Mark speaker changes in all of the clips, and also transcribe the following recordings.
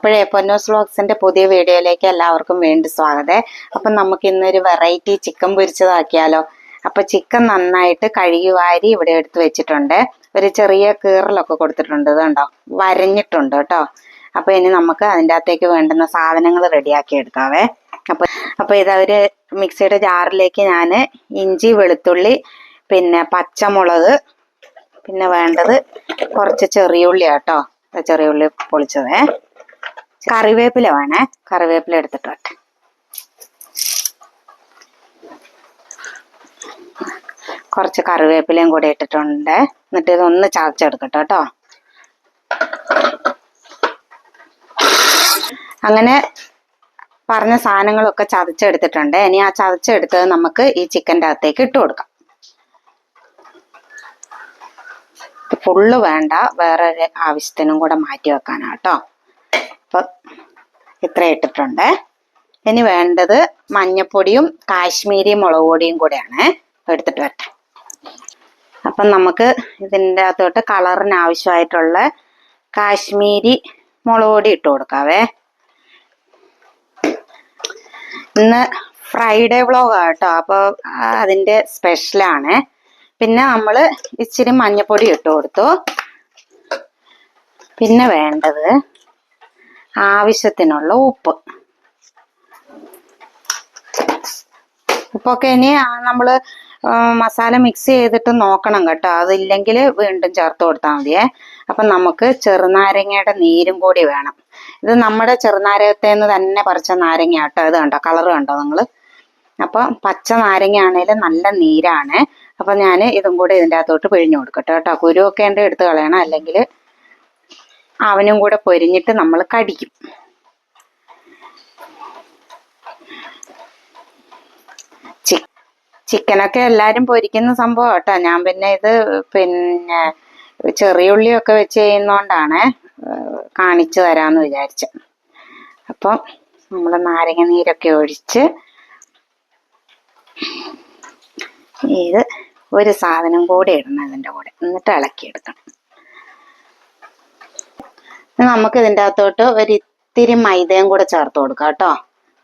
Speaker 1: അപ്പോഴേ പൊന്നൂസ് വ്ലോഗ്സിന്റെ പുതിയ വീഡിയോയിലേക്ക് എല്ലാവർക്കും വീണ്ടും സ്വാഗതം. അപ്പം നമുക്ക് ഇന്നൊരു വെറൈറ്റി ചിക്കൻ പൊരിച്ചതാക്കിയാലോ. അപ്പൊ ചിക്കൻ നന്നായിട്ട് കഴുകി വാരി ഇവിടെ എടുത്ത് വെച്ചിട്ടുണ്ട്. ഒരു ചെറിയ കീറലൊക്കെ കൊടുത്തിട്ടുണ്ട്, ഇതുണ്ടോ, വരഞ്ഞിട്ടുണ്ട് കേട്ടോ. അപ്പൊ ഇനി നമുക്ക് അതിൻ്റെ അകത്തേക്ക് വേണ്ടുന്ന സാധനങ്ങൾ റെഡിയാക്കി എടുക്കാവേ. അപ്പൊ ഇതൊരു മിക്സിയുടെ ജാറിലേക്ക് ഞാൻ ഇഞ്ചി, വെളുത്തുള്ളി, പിന്നെ പച്ചമുളക്, പിന്നെ വേണ്ടത് കുറച്ച് ചെറിയുള്ളി കേട്ടോ, ചെറിയുള്ളി പൊളിച്ചതേ. കറിവേപ്പില വേണേ, കറിവേപ്പില എടുത്തിട്ട് കുറച്ച് കറിവേപ്പിലയും കൂടി ഇട്ടിട്ടുണ്ട്. എന്നിട്ട് ഇതൊന്ന് ചതച്ചെടുക്കട്ടെ കേട്ടോ. അങ്ങനെ പറഞ്ഞ സാധനങ്ങളൊക്കെ ചതച്ചെടുത്തിട്ടുണ്ട്. ഇനി ആ ചതച്ചെടുത്തത് നമുക്ക് ഈ ചിക്കൻ്റെ അകത്തേക്ക് ഇട്ട് കൊടുക്കാം. ഫുള്ള് വേണ്ട, വേറൊരു ആവശ്യത്തിനും കൂടെ മാറ്റി വെക്കാനാട്ടോ. അപ്പൊ ഇത്ര ഇട്ടിട്ടുണ്ട്. ഇനി വേണ്ടത് മഞ്ഞപ്പൊടിയും കാശ്മീരി മുളക് പൊടിയും കൂടെയാണ്. എടുത്തിട്ട് വരട്ടെ. അപ്പം നമുക്ക് ഇതിൻ്റെ അകത്തോട്ട് കളറിന് ആവശ്യമായിട്ടുള്ള കാശ്മീരി മുളക് പൊടി ഇട്ട് കൊടുക്കാവേ. ഇന്ന് ഫ്രൈഡേ വ്ളോഗാണ് കേട്ടോ, അപ്പോൾ അതിൻ്റെ സ്പെഷ്യലാണ്. പിന്നെ നമ്മൾ ഇച്ചിരി മഞ്ഞപ്പൊടി ഇട്ട് കൊടുത്തു. പിന്നെ വേണ്ടത് ആവശ്യത്തിനുള്ള ഉപ്പ്. ഉപ്പൊക്കെ ഇനി നമ്മൾ മസാല മിക്സ് ചെയ്തിട്ട് നോക്കണം കേട്ടോ, അതില്ലെങ്കിൽ വീണ്ടും ചേർത്ത് കൊടുത്താൽ മതിയേ. അപ്പം നമുക്ക് ചെറുനാരങ്ങയുടെ നീരും കൂടി വേണം. ഇത് നമ്മുടെ ചെറുനാരകത്തേന്ന് തന്നെ പറിച്ച നാരങ്ങ കേട്ടോ. ഇത് കണ്ടോ, കളർ കണ്ടോ നിങ്ങൾ. അപ്പം പച്ച നാരങ്ങ ആണെങ്കിലും നല്ല നീരാണ്. അപ്പം ഞാൻ ഇതും കൂടി ഇതിൻ്റെ അകത്തോട്ട് പിഴിഞ്ഞു കൊടുക്കട്ടെ കേട്ടോ. കുരുവൊക്കെ എൻ്റെ എടുത്ത് കളയണം, അല്ലെങ്കിൽ അവനും കൂടെ പൊരിഞ്ഞിട്ട് നമ്മൾ കടിക്കും. ചിക്കനൊക്കെ എല്ലാവരും പൊരിക്കുന്ന സംഭവം കേട്ടോ. ഞാൻ പിന്നെ ഇത് ചെറിയ ഉള്ളിയൊക്കെ വെച്ച് ചെയ്യുന്നോണ്ടാണ് കാണിച്ചു തരാമെന്ന് വിചാരിച്ച. അപ്പം നമ്മൾ നാരങ്ങ നീരൊക്കെ ഒഴിച്ച് ഇത് ഒരു സാധനം കൂടെ ഇടണം ഇതിൻ്റെ കൂടെ, എന്നിട്ട് ഇളക്കിയെടുക്കണം. നമുക്ക് ഇതിൻ്റെ അകത്തോട്ട് ഒരു ഇത്തിരി മൈദയും കൂടെ ചേർത്ത് കൊടുക്കാം കേട്ടോ.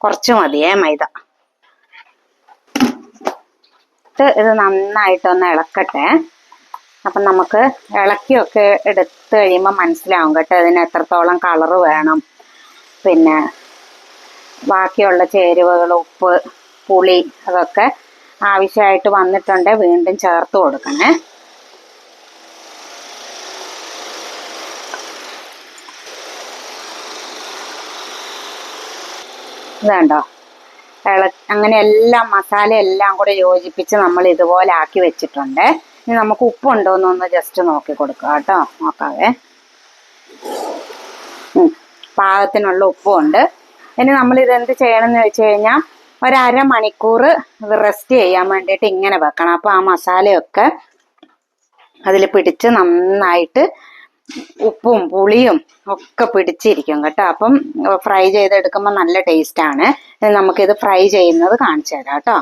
Speaker 1: കുറച്ച് മതിയേ മൈദ. ഇത് നന്നായിട്ടൊന്ന് ഇളക്കട്ടെ. അപ്പം നമുക്ക് ഇളക്കിയൊക്കെ എടുത്ത് കഴിയുമ്പോൾ മനസ്സിലാവും കേട്ടോ ഇതിന് എത്രത്തോളം കളറ് വേണം. പിന്നെ ബാക്കിയുള്ള ചേരുവകൾ, ഉപ്പ്, പുളി, അതൊക്കെ ആവശ്യമായിട്ട് വന്നിട്ടുണ്ട്. വീണ്ടും ചേർത്ത് കൊടുക്കണേ. ഇതുണ്ടോ, അങ്ങനെ എല്ലാം മസാല എല്ലാം കൂടെ യോജിപ്പിച്ച് നമ്മൾ ഇതുപോലെ ആക്കി വെച്ചിട്ടുണ്ട്. ഇനി നമുക്ക് ഉപ്പുണ്ടോന്നൊന്ന് ജസ്റ്റ് നോക്കി കൊടുക്കുക കേട്ടോ. നോക്കാവേ, പാകത്തിനുള്ള ഉപ്പുണ്ട്. ഇനി നമ്മൾ ഇതെന്ത് ചെയ്യണമെന്ന് വെച്ച് കഴിഞ്ഞാൽ ഒരമണിക്കൂർ റെസ്റ്റ് ചെയ്യാൻ വേണ്ടിയിട്ട് ഇങ്ങനെ വെക്കണം. അപ്പോൾ ആ മസാലയൊക്കെ അതിൽ പിടിച്ച് നന്നായിട്ട് ഉപ്പും പുളിയും ഒക്കെ പിടിച്ചിരിക്കും കേട്ടോ. അപ്പം ഫ്രൈ ചെയ്തെടുക്കുമ്പോൾ നല്ല ടേസ്റ്റാണ്. നമുക്കിത് ഫ്രൈ ചെയ്യുന്നത് കാണിച്ചു തരാം കേട്ടോ.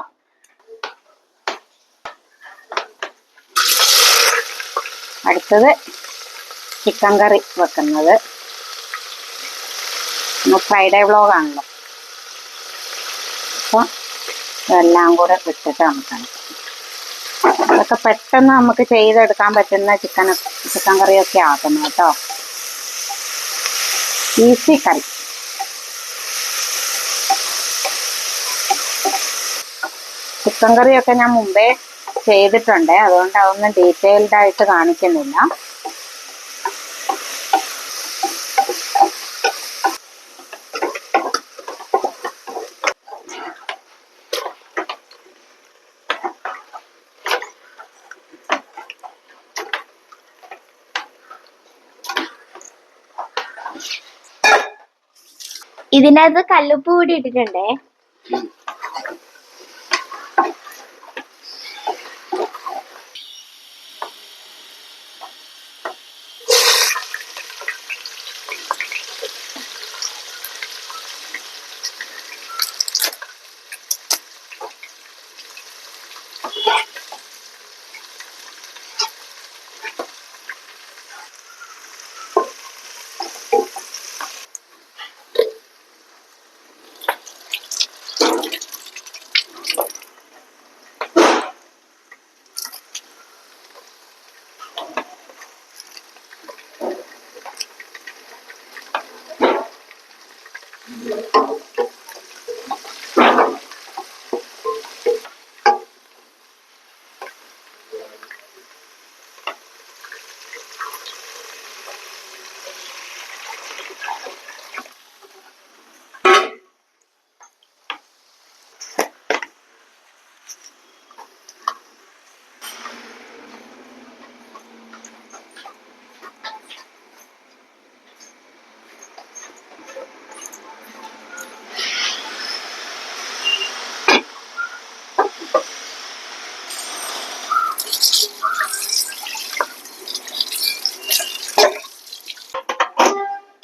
Speaker 1: അടുത്തത് ചിക്കൻ കറി വെക്കുന്നത്. ഫ്രൈഡേ വ്ളോഗാണല്ലോ, അപ്പോൾ ഇതെല്ലാം കൂടെ ഇട്ടിട്ട് നമുക്ക് അതൊക്കെ പെട്ടെന്ന് നമുക്ക് ചെയ്തെടുക്കാൻ പറ്റുന്ന ചിക്കൻ കറിയൊക്കെ ആക്കുന്നു കേട്ടോ. ഈസി കറി. ചിക്കൻ കറിയൊക്കെ ഞാൻ മുമ്പേ ചെയ്തിട്ടുണ്ട്, അതുകൊണ്ട് അതൊന്നും ഡീറ്റെയിൽഡ് ആയിട്ട് കാണിക്കുന്നില്ല.
Speaker 2: ഇതിനകത്ത് കല്ലുപ്പ് കൂടി ഇട്ടിട്ടുണ്ടേ.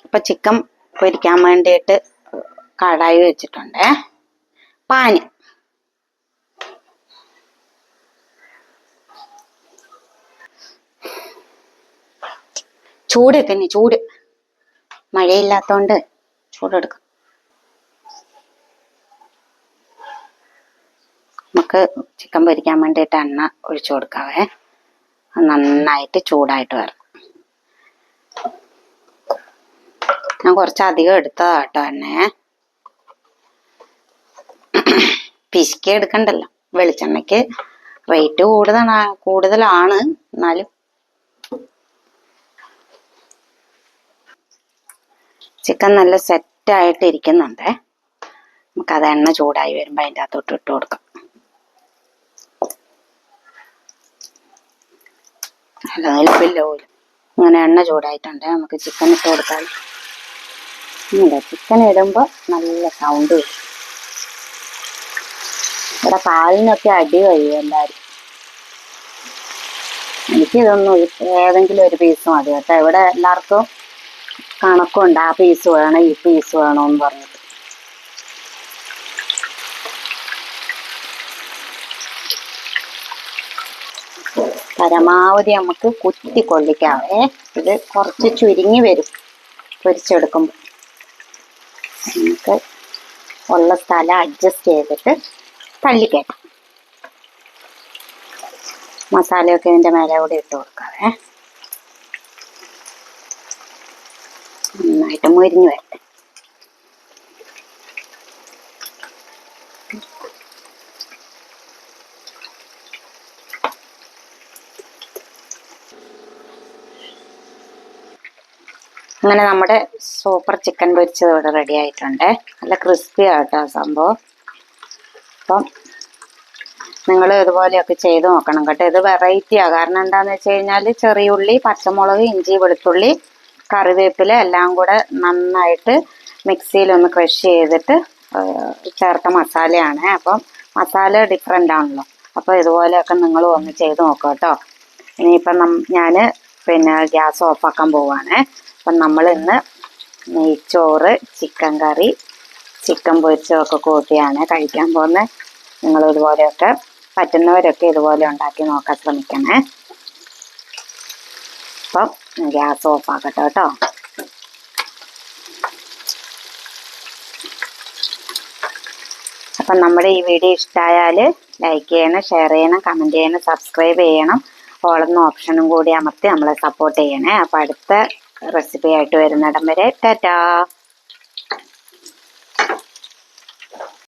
Speaker 1: ഇപ്പൊ ചിക്കൻ പൊരിക്കാൻ വേണ്ടിയിട്ട് കടായി വെച്ചിട്ടുണ്ട്. പാന് ചൂട് പിന്നെ ചൂട് മഴയില്ലാത്തോണ്ട് ചൂടെടുക്കും. നമുക്ക് ചിക്കൻ പൊരിക്കാൻ വേണ്ടിയിട്ട് എണ്ണ ഒഴിച്ചു കൊടുക്കാവേ. നന്നായിട്ട് ചൂടായിട്ട് വരണം. ഞാൻ കുറച്ചധികം എടുത്തതാ കേട്ടോ എണ്ണയെ. പിശുക്കി എടുക്കണ്ടല്ലോ. വെളിച്ചെണ്ണയ്ക്ക് റേറ്റ് കൂടുതലാണ്. എന്നാലും ചിക്കൻ നല്ല സെറ്റായിട്ട് ഇരിക്കുന്നുണ്ട്. നമുക്കത് എണ്ണ ചൂടായി വരുമ്പോൾ അതിൻ്റെ അകത്തോട്ട് ഇട്ട് കൊടുക്കാം. നല്ല നിൽപ്പില്ലോ. ഇങ്ങനെ എണ്ണ ചൂടായിട്ടുണ്ട്. നമുക്ക് ചിക്കൻ ഇട്ട് കൊടുക്കാം. ചിക്കൻ ഇടുമ്പോൾ നല്ല സൗണ്ട് വരും. ഇവിടെ കാലിനൊക്കെ അടി കഴിയും എല്ലാവരും. എനിക്കിതൊന്നും ഏതെങ്കിലും ഒരു പീസ് മതി കേട്ടോ. ഇവിടെ എല്ലാവർക്കും കണക്കുണ്ട്. ആ പീസ് വേണം, ഈ പീസ് വേണമെന്ന് പറഞ്ഞിട്ട്. പരമാവധി നമുക്ക് കുത്തി കൊള്ളിക്കാവേ. ഇത് കുറച്ച് ചുരുങ്ങി വരും പൊരിച്ചെടുക്കുമ്പോൾ. നമുക്ക് ഉള്ള സ്ഥലം അഡ്ജസ്റ്റ് ചെയ്തിട്ട് തള്ളിക്കയറ്റാം. മസാലയൊക്കെ ഇതിൻ്റെ മേലെ കൂടി ഇട്ട് കൊടുക്കാവേ. നന്നായിട്ട് മൊരിഞ്ഞു വരട്ടെ. അങ്ങനെ നമ്മുടെ സൂപ്പർ ചിക്കൻ പൊരിച്ചത് ഇവിടെ റെഡി ആയിട്ടുണ്ട്. നല്ല ക്രിസ്പി ആട്ടോ സംഭവം. അപ്പം നിങ്ങൾ ഇതുപോലെയൊക്കെ ചെയ്ത് നോക്കണം കേട്ടോ. ഇത് വെറൈറ്റിയാണ്. കാരണം എന്താണെന്ന് വെച്ച് കഴിഞ്ഞാൽ ചെറിയ ഉള്ളി, പച്ചമുളക്, ഇഞ്ചി, വെളുത്തുള്ളി, കറിവേപ്പില എല്ലാം കൂടെ നന്നായിട്ട് മിക്സിയിലൊന്ന് ക്രഷ് ചെയ്തിട്ട് ചേർത്ത മസാലയാണ്. അപ്പം മസാല ഡിഫറെൻ്റ് ആണല്ലോ. അപ്പോൾ ഇതുപോലെയൊക്കെ നിങ്ങൾ ഒന്ന് ചെയ്ത് നോക്കുക കേട്ടോ. ഇനിയിപ്പം ഞാൻ ഗ്യാസ് ഓഫാക്കാൻ പോവാണ്. അപ്പം നമ്മൾ ഇന്ന് നെയ്ച്ചോറ്, ചിക്കൻ കറി, ചിക്കൻ പൊരിച്ചതൊക്കെ കൂട്ടിയാണ് കഴിക്കാൻ പോകുന്നത്. നിങ്ങൾ ഇതുപോലെയൊക്കെ പറ്റുന്നവരൊക്കെ ഇതുപോലെ ഉണ്ടാക്കി നോക്കാൻ ശ്രമിക്കണേ. അപ്പം ഗ്യാസ് ഓഫാക്കട്ടെ കേട്ടോ. അപ്പം നമ്മുടെ ഈ വീഡിയോ ഇഷ്ടമായാൽ ലൈക്ക് ചെയ്യണം, ഷെയർ ചെയ്യണം, കമൻറ്റ് ചെയ്യണം, സബ്സ്ക്രൈബ് ചെയ്യണം. ഓളെന്ന ഓപ്ഷനും കൂടി അമർത്തി നമ്മളെ സപ്പോർട്ട് ചെയ്യണേ. അപ്പം അടുത്ത റെസിപ്പി ആയിട്ട് വരുന്നിടം വരെ ടാറ്റാ.